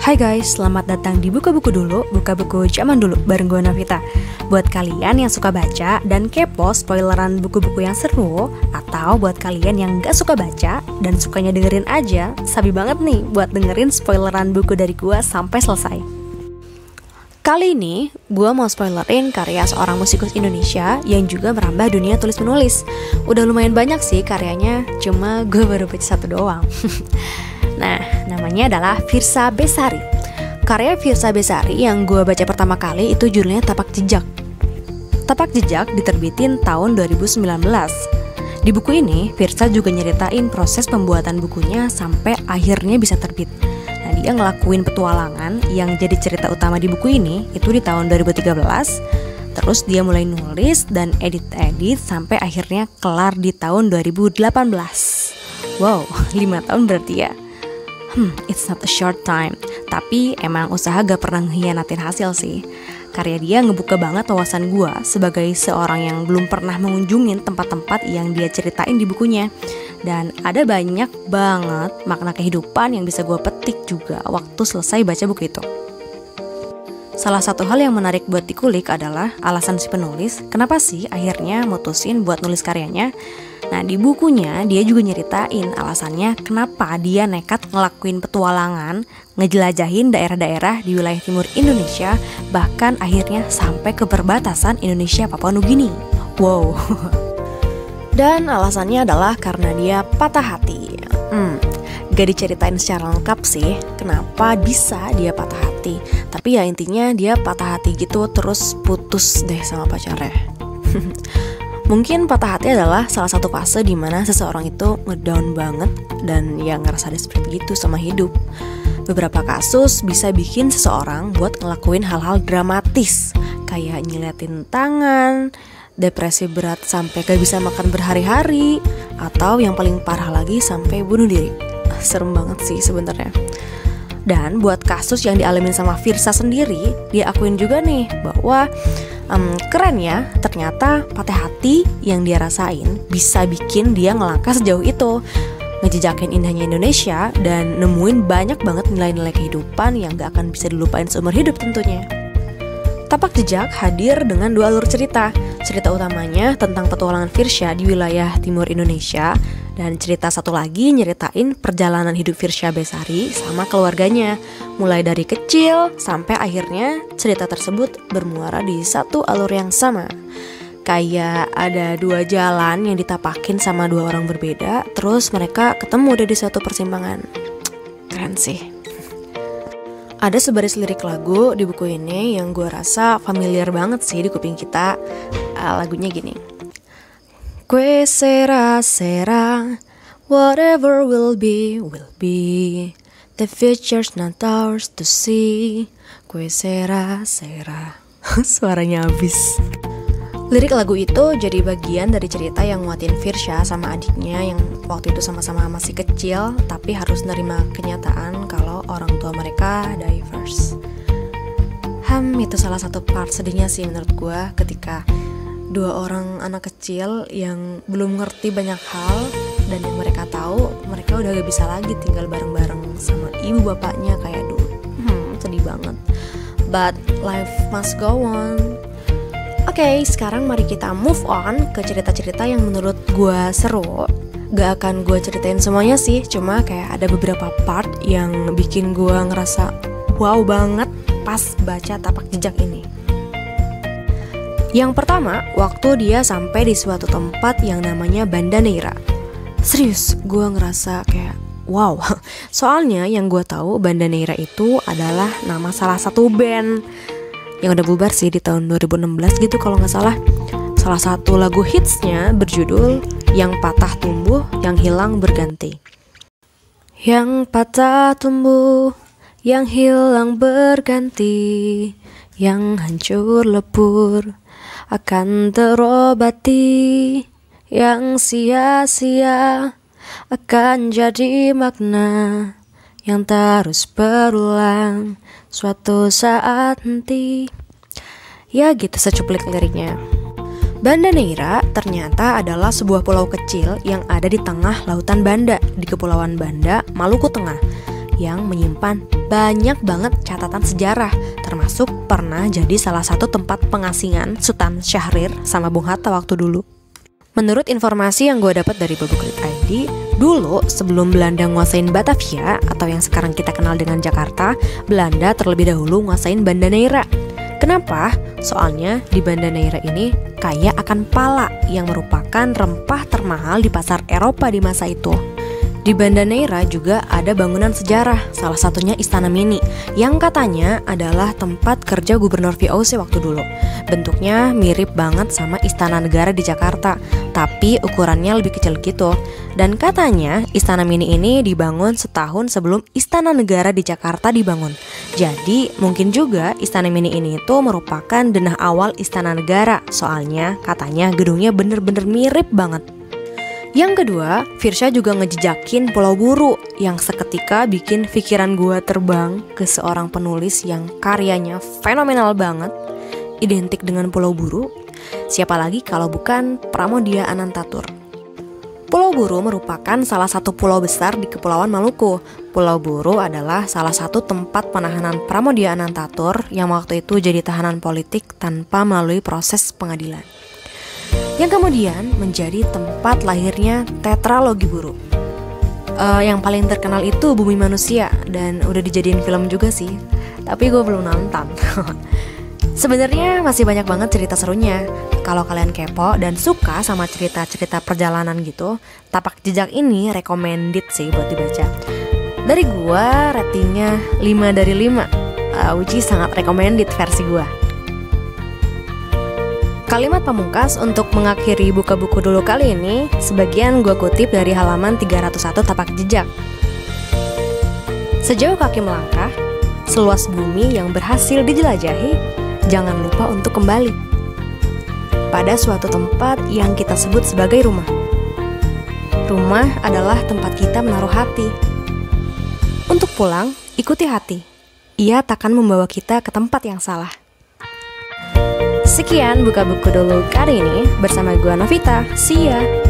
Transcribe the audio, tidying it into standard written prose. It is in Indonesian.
Hai guys, selamat datang di Buka Buku Dulu, buka buku zaman dulu bareng gue Navita. Buat kalian yang suka baca dan kepo spoileran buku-buku yang seru, atau buat kalian yang gak suka baca dan sukanya dengerin aja, sabi banget nih buat dengerin spoileran buku dari gue sampai selesai. Kali ini, gue mau spoilerin karya seorang musikus Indonesia yang juga merambah dunia tulis-menulis. Udah lumayan banyak sih karyanya, cuma gue baru baca satu doang. Nah, namanya adalah Firsa Besari. Karya Firsa Besari yang gue baca pertama kali itu judulnya Tapak Jejak. Tapak Jejak diterbitin tahun 2019. Di buku ini, Firsa juga nyeritain proses pembuatan bukunya sampai akhirnya bisa terbit. Nah, dia ngelakuin petualangan yang jadi cerita utama di buku ini itu di tahun 2013. Terus dia mulai nulis dan edit-edit sampai akhirnya kelar di tahun 2018. Wow, 5 tahun berarti ya. It's not a short time. Tapi emang usaha gak pernah ngehianatin hasil sih. Karya dia ngebuka banget wawasan gue sebagai seorang yang belum pernah mengunjungin tempat-tempat yang dia ceritain di bukunya. Dan ada banyak banget makna kehidupan yang bisa gue petik juga waktu selesai baca buku itu. Salah satu hal yang menarik buat dikulik adalah alasan si penulis kenapa sih akhirnya mutusin buat nulis karyanya. Nah, di bukunya dia juga nyeritain alasannya kenapa dia nekat ngelakuin petualangan, ngejelajahin daerah-daerah di wilayah timur Indonesia, bahkan akhirnya sampai ke perbatasan Indonesia Papua Nugini. Wow. Dan alasannya adalah karena dia patah hati. Gak diceritain secara lengkap sih kenapa bisa dia patah hati. Tapi ya intinya dia patah hati gitu terus putus deh sama pacarnya. Mungkin patah hati adalah salah satu fase di mana seseorang itu ngedown banget dan ya ngerasa desperate gitu sama hidup. Beberapa kasus bisa bikin seseorang buat ngelakuin hal-hal dramatis, kayak nyiletin tangan, depresi berat sampai gak bisa makan berhari-hari, atau yang paling parah lagi sampai bunuh diri. Serem banget sih sebenarnya. Dan buat kasus yang dialamin sama Firsa sendiri, dia akuin juga nih bahwa keren ya, ternyata patah hati yang dia rasain bisa bikin dia ngelangkah sejauh itu, ngejejakin indahnya Indonesia dan nemuin banyak banget nilai-nilai kehidupan yang gak akan bisa dilupain seumur hidup tentunya. Tapak Jejak hadir dengan dua alur cerita. Cerita utamanya tentang petualangan Firsa di wilayah timur Indonesia, dan cerita satu lagi nyeritain perjalanan hidup Firsa Besari sama keluarganya, mulai dari kecil sampai akhirnya cerita tersebut bermuara di satu alur yang sama. Kayak ada dua jalan yang ditapakin sama dua orang berbeda, terus mereka ketemu deh di suatu persimpangan. Keren sih. Ada sebaris lirik lagu di buku ini yang gue rasa familiar banget sih di kuping kita. Lagunya gini. Que sera, sera, whatever will be, the future's not ours to see. Que sera, sera. Suaranya habis. Lirik lagu itu jadi bagian dari cerita yang nguatin Firsa sama adiknya yang waktu itu sama-sama masih kecil, tapi harus nerima kenyataan kalau orang tua mereka diverse. Itu salah satu part sedihnya sih menurut gue, ketika dua orang anak kecil yang belum ngerti banyak hal dan yang mereka tahu mereka udah gak bisa lagi tinggal bareng-bareng sama ibu bapaknya kayak dulu. Sedih banget. But life must go on. Oke, sekarang mari kita move on ke cerita-cerita yang menurut gue seru. Gak akan gue ceritain semuanya sih, cuma kayak ada beberapa part yang bikin gue ngerasa wow banget pas baca Tapak Jejak ini. Yang pertama, waktu dia sampai di suatu tempat yang namanya Banda Neira. Serius, gue ngerasa kayak wow. Soalnya yang gue tahu Banda Neira itu adalah nama salah satu band yang udah bubar sih di tahun 2016 gitu kalau gak salah. Salah satu lagu hitsnya berjudul Yang Patah Tumbuh, Yang Hilang Berganti. Yang patah tumbuh, yang hilang berganti, yang hancur lebur akan terobati, yang sia-sia akan jadi makna yang terus berulang suatu saat nanti. Ya gitu secuplik liriknya. Banda Neira ternyata adalah sebuah pulau kecil yang ada di tengah lautan Banda di Kepulauan Banda, Maluku Tengah. yang menyimpan banyak banget catatan sejarah, termasuk pernah jadi salah satu tempat pengasingan Sultan Syahrir sama Bung Hatta waktu dulu. Menurut informasi yang gue dapat dari Bubukrit.id, dulu sebelum Belanda nguasain Batavia atau yang sekarang kita kenal dengan Jakarta, Belanda terlebih dahulu nguasain Banda Neira. Kenapa? Soalnya di Banda Neira ini kaya akan pala yang merupakan rempah termahal di pasar Eropa di masa itu. Di Banda Neira juga ada bangunan sejarah, salah satunya Istana Mini, yang katanya adalah tempat kerja Gubernur VOC waktu dulu. Bentuknya mirip banget sama Istana Negara di Jakarta, tapi ukurannya lebih kecil gitu. Dan katanya Istana Mini ini dibangun setahun sebelum Istana Negara di Jakarta dibangun. Jadi mungkin juga Istana Mini ini itu merupakan denah awal Istana Negara, soalnya katanya gedungnya bener-bener mirip banget. Yang kedua, Firsha juga ngejejakin Pulau Buru yang seketika bikin pikiran gue terbang ke seorang penulis yang karyanya fenomenal banget, identik dengan Pulau Buru. Siapa lagi kalau bukan Pramoedya Anantatur. Pulau Buru merupakan salah satu pulau besar di Kepulauan Maluku. Pulau Buru adalah salah satu tempat penahanan Pramoedya Anantatur yang waktu itu jadi tahanan politik tanpa melalui proses pengadilan. Yang kemudian menjadi tempat lahirnya tetralogi Buru. Yang paling terkenal itu Bumi Manusia, dan udah dijadiin film juga sih, tapi gue belum nonton. Sebenarnya masih banyak banget cerita serunya. Kalau kalian kepo dan suka sama cerita-cerita perjalanan gitu, Tapak Jejak ini recommended sih buat dibaca. Dari gue ratingnya 5 dari 5, which is sangat recommended versi gue. Kalimat pamungkas untuk mengakhiri buka buku dulu kali ini, sebagian gue kutip dari halaman 301 Tapak Jejak. Sejauh kaki melangkah, seluas bumi yang berhasil dijelajahi, jangan lupa untuk kembali pada suatu tempat yang kita sebut sebagai rumah. Rumah adalah tempat kita menaruh hati. Untuk pulang, ikuti hati. Ia takkan membawa kita ke tempat yang salah. Sekian buka buku dulu kali ini bersama gue Novita. See ya!